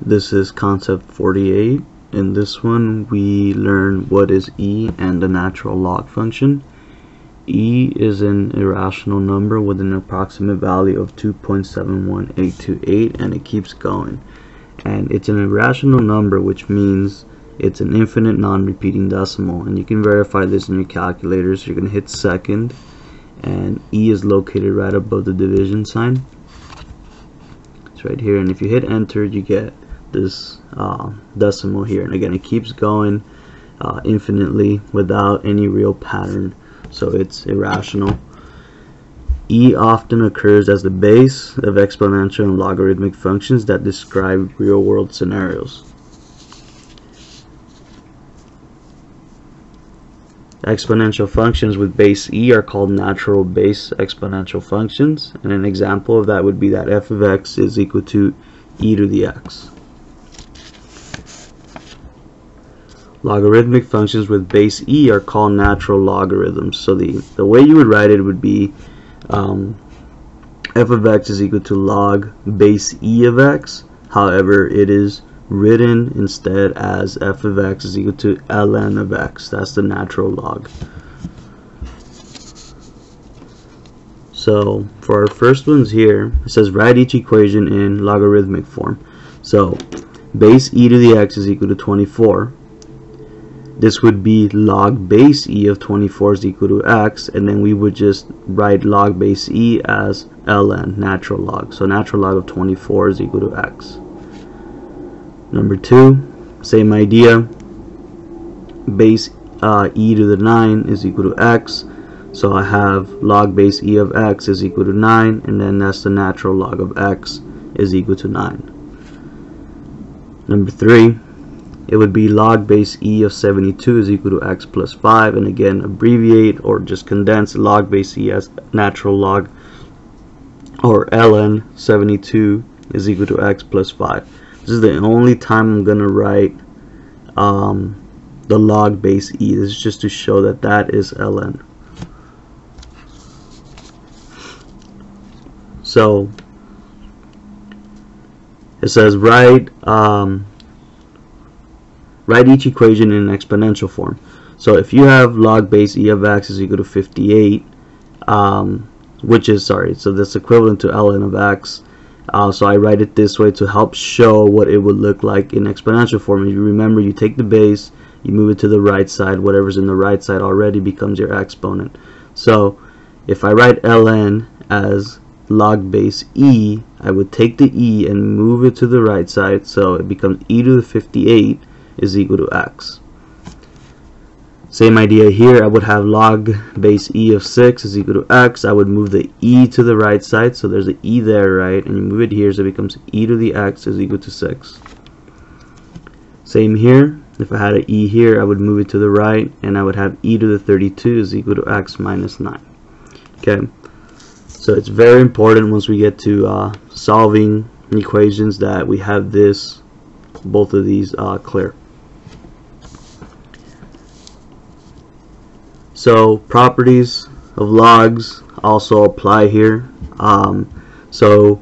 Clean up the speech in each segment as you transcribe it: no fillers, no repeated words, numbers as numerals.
This is concept 48. In this one we learn what is e and the natural log function. E is an irrational number with an approximate value of 2.71828, and it keeps going. And it's an irrational number, which means it's an infinite non-repeating decimal, and you can verify this in your calculators. You're going to hit second, and E is located right above the division sign. It's right here, and if you hit enter you get this decimal here, and again it keeps going infinitely without any real pattern, so it's irrational. E often occurs as the base of exponential and logarithmic functions that describe real-world scenarios. Exponential functions with base e are called natural base exponential functions, and an example of that would be that f of x is equal to e to the x. Logarithmic functions with base e are called natural logarithms. So the way you would write it would be f of x is equal to log base e of x. However, it is written instead as f of x is equal to ln of x. That's the natural log. So for our first ones here, it says write each equation in logarithmic form. So base e to the x is equal to 24. This would be log base e of 24 is equal to x, and then we would just write log base e as ln, natural log. So natural log of 24 is equal to x. Number 2, same idea. Base e to the 9 is equal to x. So I have log base e of x is equal to 9, and then that's the natural log of x is equal to 9. Number 3, it would be log base e of 72 is equal to x plus 5, and again abbreviate or just condense log base e as natural log, or ln 72 is equal to x plus 5. This is the only time I'm going to write the log base e. This is just to show that that is ln. So it says write each equation in an exponential form. So if you have log base e of x is equal to 58, which is, so that's equivalent to ln of x. So I write it this way to help show what it would look like in exponential form. And you remember, you take the base, you move it to the right side. Whatever's in the right side already becomes your exponent. So if I write ln as log base e, I would take the e and move it to the right side, so it becomes e to the 58 is equal to x. Same idea here. I would have log base e of 6 is equal to x. I would move the e to the right side, so there's an e there, right? And you move it here, so it becomes e to the x is equal to 6. Same here. If I had an e here, I would move it to the right, and I would have e to the 32 is equal to x minus 9. Okay, so it's very important once we get to solving equations that we have both of these clear. So properties of logs also apply here. So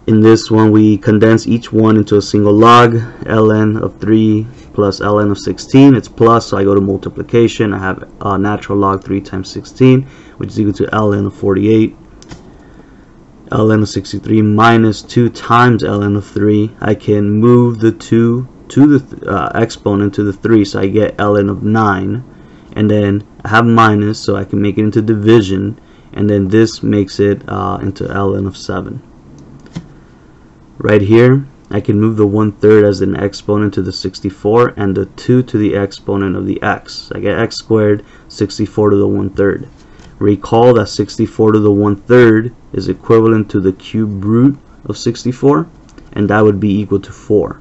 in this one we condense each one into a single log. Ln of 3 plus ln of 16, it's plus, so I go to multiplication. I have natural log 3 times 16, which is equal to ln of 48. Ln of 63 minus 2 times ln of 3. I can move the 2 to the exponent to the 3, so I get ln of 9. And then I have minus, so I can make it into division, and then this makes it into ln of 7. Right here, I can move the 1/3 as an exponent to the 64, and the 2 to the exponent of the x. I get x squared, 64 to the 1/3. Recall that 64 to the 1/3 is equivalent to the cube root of 64, and that would be equal to 4.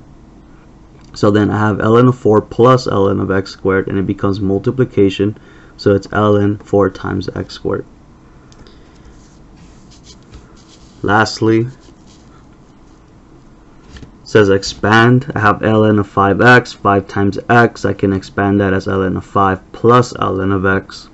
So then I have ln of 4 plus ln of x squared, and it becomes multiplication, so it's ln 4 times x squared. Lastly, it says expand. I have ln of 5x, 5 times x. I can expand that as ln of 5 plus ln of x.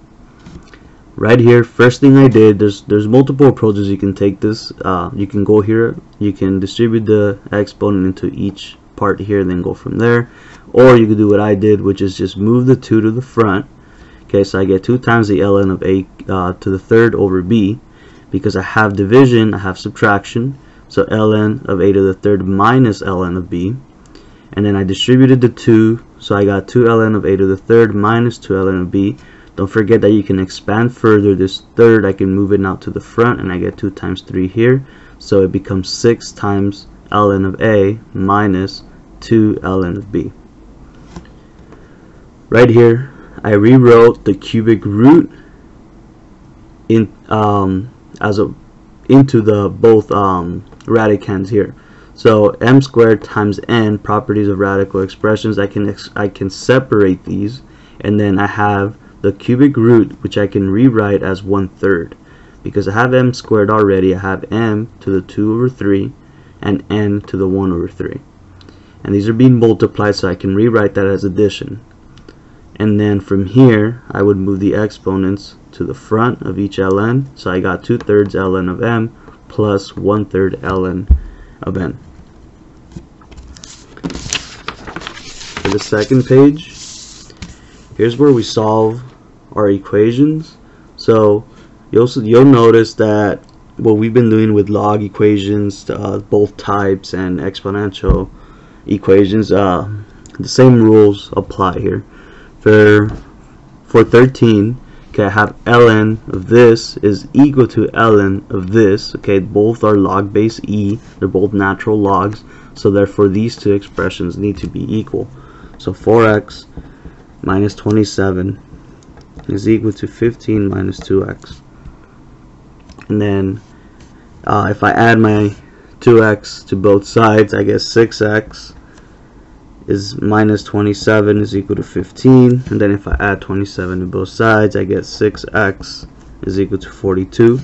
right here, first thing I did, there's multiple approaches you can take this. You can go here, you can distribute the exponent into each part here and then go from there, or you could do what I did, which is just move the 2 to the front. Okay, so I get 2 times the ln of a to the third over b. Because I have division, I have subtraction, so ln of a to the third minus ln of b. And then I distributed the 2, so I got 2 ln of a to the third minus 2 ln of b. Don't forget that you can expand further. This third, I can move it out to the front, and I get 2 times 3 here. So it becomes 6 times ln of a minus 2 ln of b. Right here, I rewrote the cubic root in into the both radicands here. So m squared times n, properties of radical expressions. I can separate these, and then I have the cubic root, which I can rewrite as 1/3. Because I have m squared already, I have m to the 2 over 3 and n to the 1 over 3. And these are being multiplied, so I can rewrite that as addition. And then from here, I would move the exponents to the front of each ln. So I got 2/3 ln of m plus 1/3 ln of n. For the second page, here's where we solve our equations. So you'll notice that what we've been doing with log equations, both types, and exponential equations, the same rules apply here. For 13, okay, I have ln of this is equal to ln of this. Okay, both are log base e, they're both natural logs, so therefore these two expressions need to be equal. So 4x minus 27 is equal to 15 minus 2x. And then if I add my 2x to both sides, I get 6x is minus 27 is equal to 15. And then if I add 27 to both sides, I get 6x is equal to 42.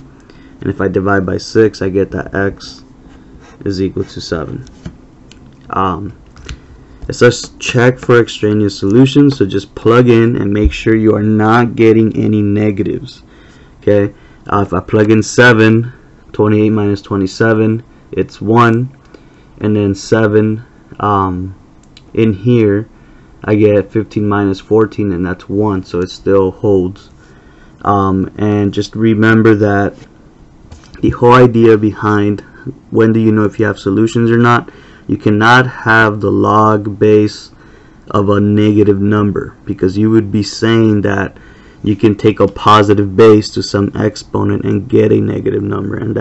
And if I divide by 6, I get that x is equal to 7. It says check for extraneous solutions, so just plug in and make sure you are not getting any negatives. Okay, if I plug in 7, 28 minus 27, it's 1, and then 7 in here, I get 15 minus 14, and that's 1, so it still holds. And just remember that the whole idea behind when do you know if you have solutions or not, you cannot have the log base of a negative number, because you would be saying that you can take a positive base to some exponent and get a negative number, and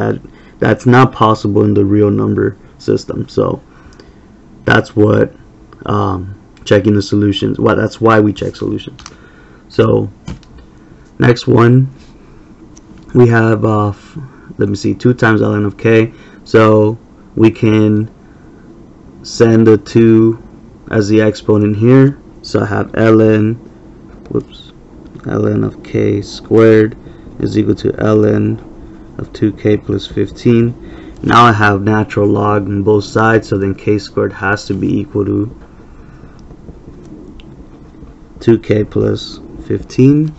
that's not possible in the real number system. So that's what checking the solutions, that's why we check solutions. So next one, we have let me see, 2 times ln of k. So we can send the 2 as the exponent here. So I have ln of k squared is equal to ln of 2k plus 15. Now I have natural log on both sides, so then k squared has to be equal to 2k plus 15.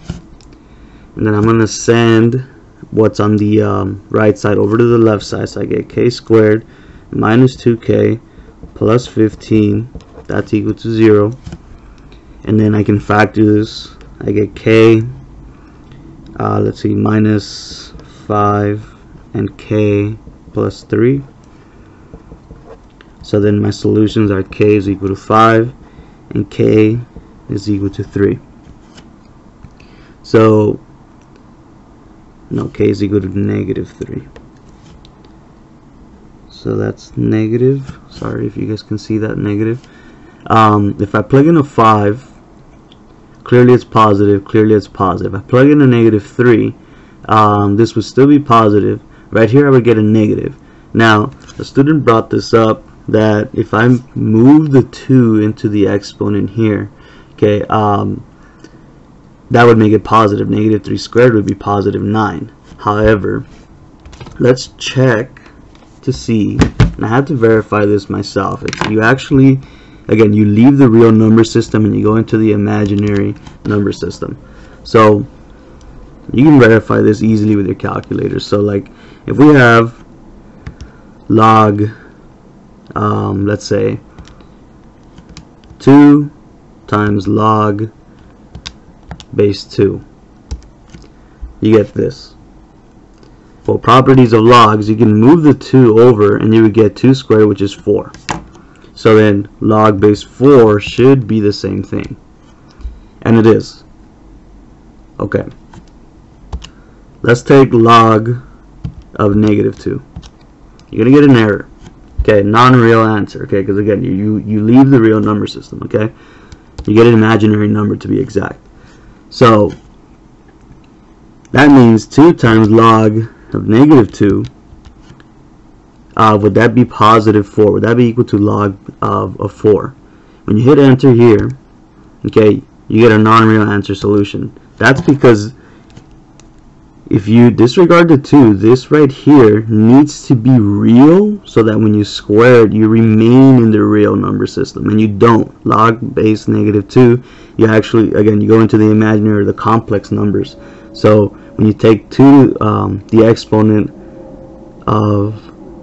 And then I'm going to send what's on the right side over to the left side, so I get k squared minus 2k plus 15, that's equal to 0. And then I can factor this. I get k, let's see, minus 5 and k plus 3. So then my solutions are k is equal to 5 and k is equal to 3. So no, k is equal to negative 3. So that's negative. Sorry if you guys can see that negative. If I plug in a 5, clearly it's positive, clearly it's positive. If I plug in a negative 3, this would still be positive. Right here I would get a negative. Now, the student brought this up, that if I move the 2 into the exponent here, okay, that would make it positive. Negative 3 squared would be positive 9. However, let's check to see, and I have to verify this myself. If you actually, again, you leave the real number system and you go into the imaginary number system. So you can verify this easily with your calculator. So like if we have log let's say 2 times log base 2, you get this. For properties of logs, you can move the 2 over and you would get 2 squared, which is 4. So then log base 4 should be the same thing, and it is. Okay, let's take log of -2. You're gonna get an error. Okay, non-real answer. Okay, because again, you leave the real number system. Okay, you get an imaginary number to be exact. So that means 2 times log of -2. Would that be positive 4? Would that be equal to log of 4? When you hit enter here, okay, you get a non-real answer solution. That's because if you disregard the 2, this right here needs to be real so that when you square it, you remain in the real number system, and you don't. Log base -2, you actually, again, you go into the imaginary or the complex numbers. So when you take the exponent of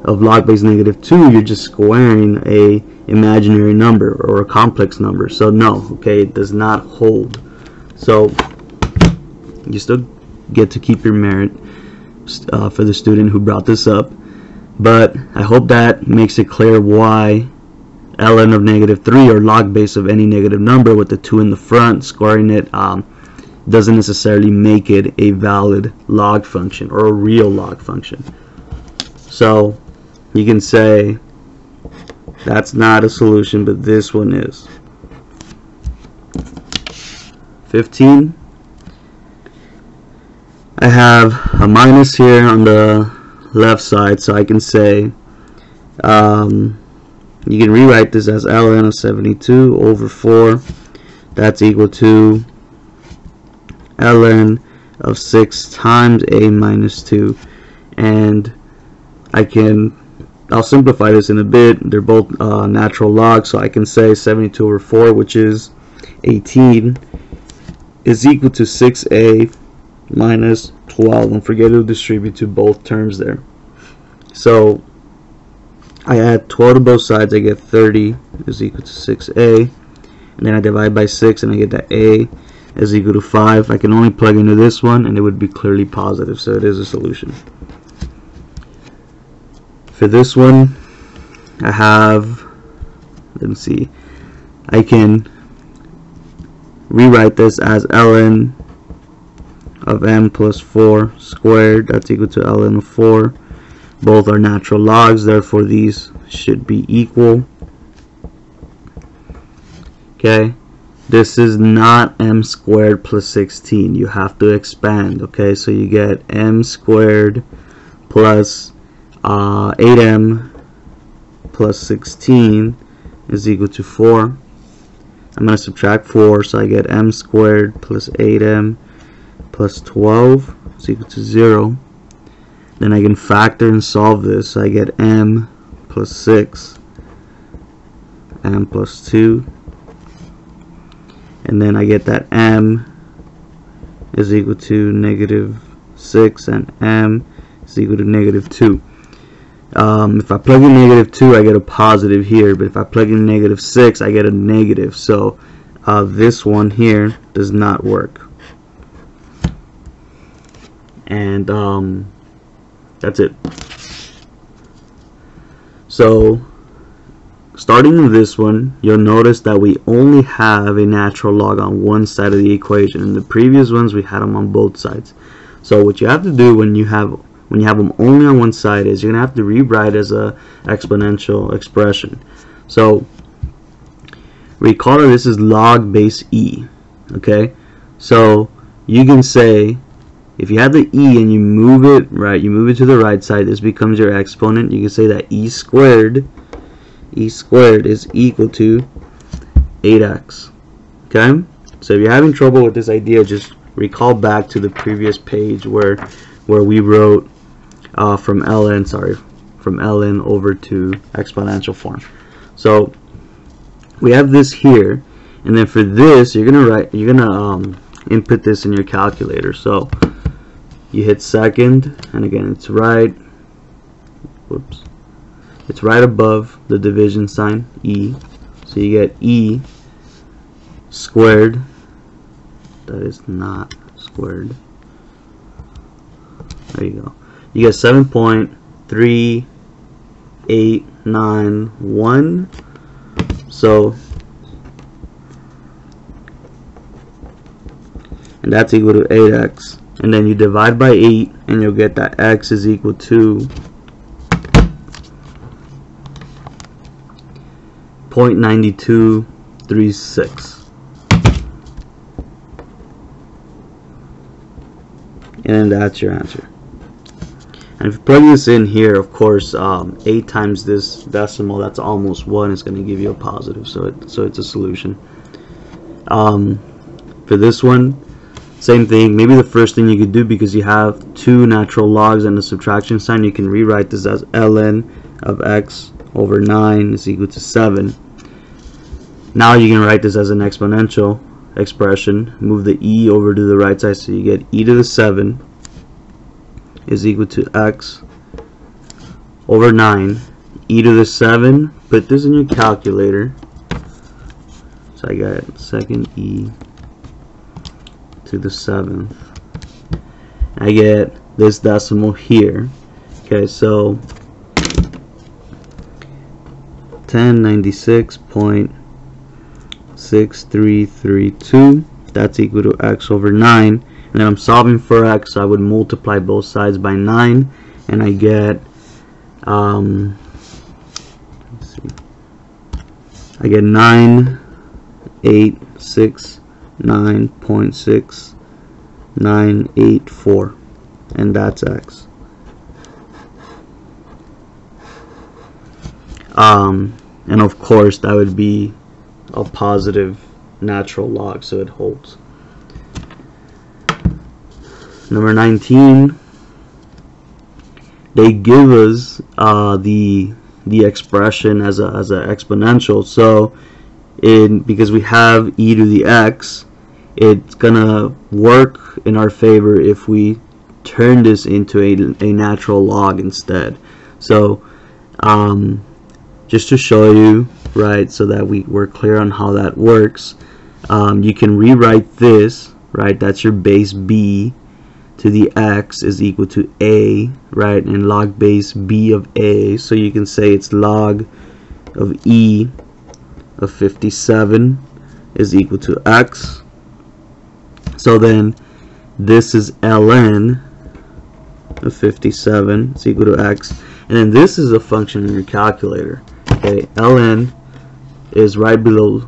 log base -2, you're just squaring a imaginary number or a complex number. So no, okay, it does not hold. So you still get to keep your merit for the student who brought this up, but I hope that makes it clear why ln of -3, or log base of any negative number with the 2 in the front, squaring it doesn't necessarily make it a valid log function or a real log function. So you can say that's not a solution, but this one is. 15. I have a minus here on the left side, so I can say you can rewrite this as ln of 72 over 4. That's equal to ln of 6 times a minus 2, and I'll simplify this in a bit. They're both natural logs, so I can say 72 over 4, which is 18, is equal to 6a minus 12, and forget to distribute to both terms there. So I add 12 to both sides, I get 30 is equal to 6a, and then I divide by 6 and I get that a is equal to 5. I can only plug into this one and it would be clearly positive, so it is a solution. For this one, I have, let's see, I can rewrite this as ln of m plus 4 squared. That's equal to ln of 4. Both are natural logs, therefore these should be equal. Okay, this is not m squared plus 16. You have to expand. Okay, so you get m squared plus 8m plus 16 is equal to 4. I'm going to subtract 4, so I get m squared plus 8m plus 12 is equal to 0. Then I can factor and solve this, so I get m plus 6, m plus 2, and then I get that m is equal to -6 and m is equal to -2. If I plug in -2, I get a positive here, but if I plug in -6, I get a negative. So this one here does not work. And that's it. So starting with this one, you'll notice that we only have a natural log on one side of the equation. In the previous ones, we had them on both sides. So what you have to do when you have them only on one side is you're gonna have to rewrite as a exponential expression. So recall that this is log base e. Okay, so you can say, if you have the e and you move it right, you move it to the right side, this becomes your exponent. You can say that e squared is equal to 8x. Okay, so if you're having trouble with this idea, just recall back to the previous page where we wrote from ln over to exponential form. So we have this here, and then for this you're gonna input this in your calculator. So you hit second, and again it's right, whoops, it's right above the division sign, E. So you get E squared, that is not squared, there you go. You get 7.3891. So, and that's equal to 8x. And then you divide by 8, and you'll get that x is equal to 0.9236. And that's your answer. And if you plug this in here, of course, 8 times this decimal, that's almost 1, is going to give you a positive. So it's a solution. For this one, same thing. Maybe the first thing you could do, because you have two natural logs and a subtraction sign, you can rewrite this as ln of x over 9 is equal to 7. Now you can write this as an exponential expression. Move the e over to the right side, so you get e to the 7 is equal to x over 9. E to the 7, put this in your calculator. So I got second e to the 7th. I get this decimal here. Okay, so 1096.6332, that's equal to x over 9. And then I'm solving for x, so I would multiply both sides by 9, and I get let's see, I get 9869.6984, and that's x. And of course that would be a positive natural log, so it holds. Number 19, they give us the expression as a exponential. So because we have e to the x, it's gonna work in our favor if we turn this into a natural log instead. So just to show you, right, so that we're clear on how that works, you can rewrite this, right, that's your base b to the x is equal to a, right, and log base b of a, so you can say it's log of e of 57 is equal to x. So then this is ln of 57 is equal to x, and then this is a function in your calculator. Okay, ln is right below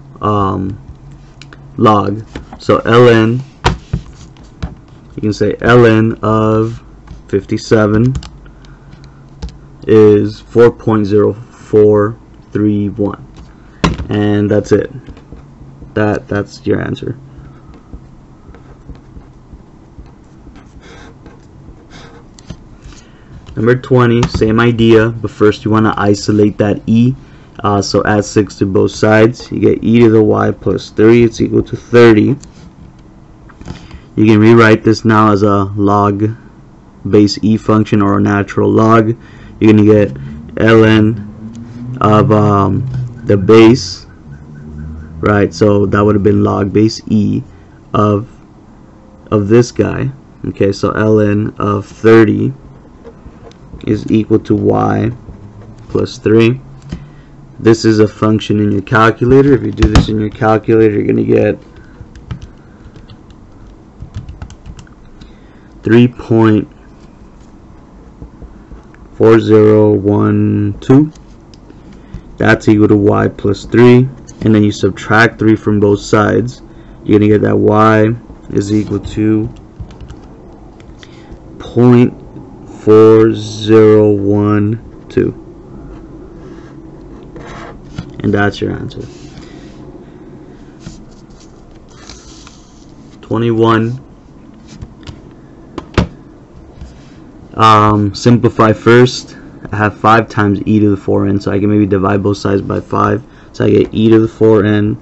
log, so ln, you can say ln of 57 is 4.0431, and that's it. That's your answer. Number 20, same idea, but first you want to isolate that e. So add 6 to both sides. You get e to the y plus 3. It's equal to 30. You can rewrite this now as a log base e function or a natural log. You're going to get ln of the base, right? So that would have been log base e of this guy. Okay, so ln of 30 is equal to y plus 3. This is a function in your calculator. If you do this in your calculator, you're going to get 3.4012. That's equal to y plus 3. And then you subtract 3 from both sides. You're going to get that y is equal to 0.4012. And that's your answer. 21. Simplify first. I have 5 times e to the 4n, so I can maybe divide both sides by 5. So I get e to the 4n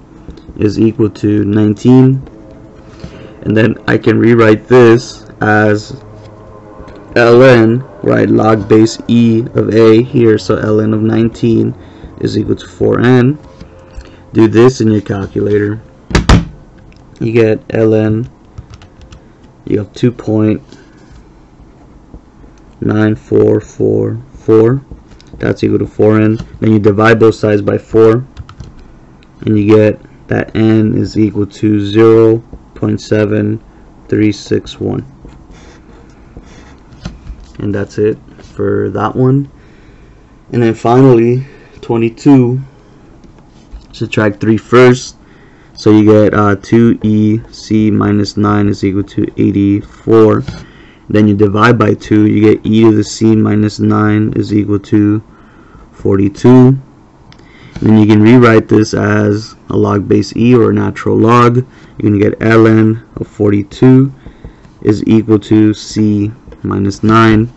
is equal to 19. And then I can rewrite this as ln, right, log base e of a here, so ln of 19 is equal to 4n. Do this in your calculator. You get ln, you have 2.9444, that's equal to 4n. Then you divide both sides by 4, and you get that n is equal to 0.7361. And that's it for that one. And then finally, 22, subtract 3 first. So you get 2ec minus 9 is equal to 84. Then you divide by 2, you get e to the c minus 9 is equal to 42. And then you can rewrite this as a log base e, or a natural log. You're going to get ln of 42 is equal to c minus 9.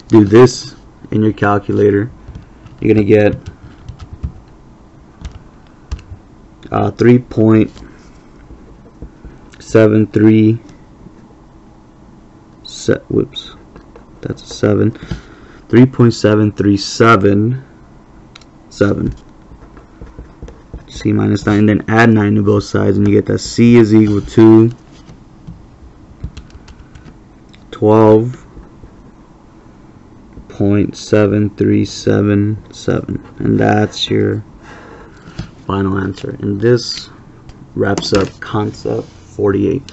Do this in your calculator. You're going to get 3.73, whoops, that's a 7, 3.7377 c minus 9, and then add 9 to both sides, and you get that c is equal to 12.7377, and that's your final answer. And this wraps up concept 48.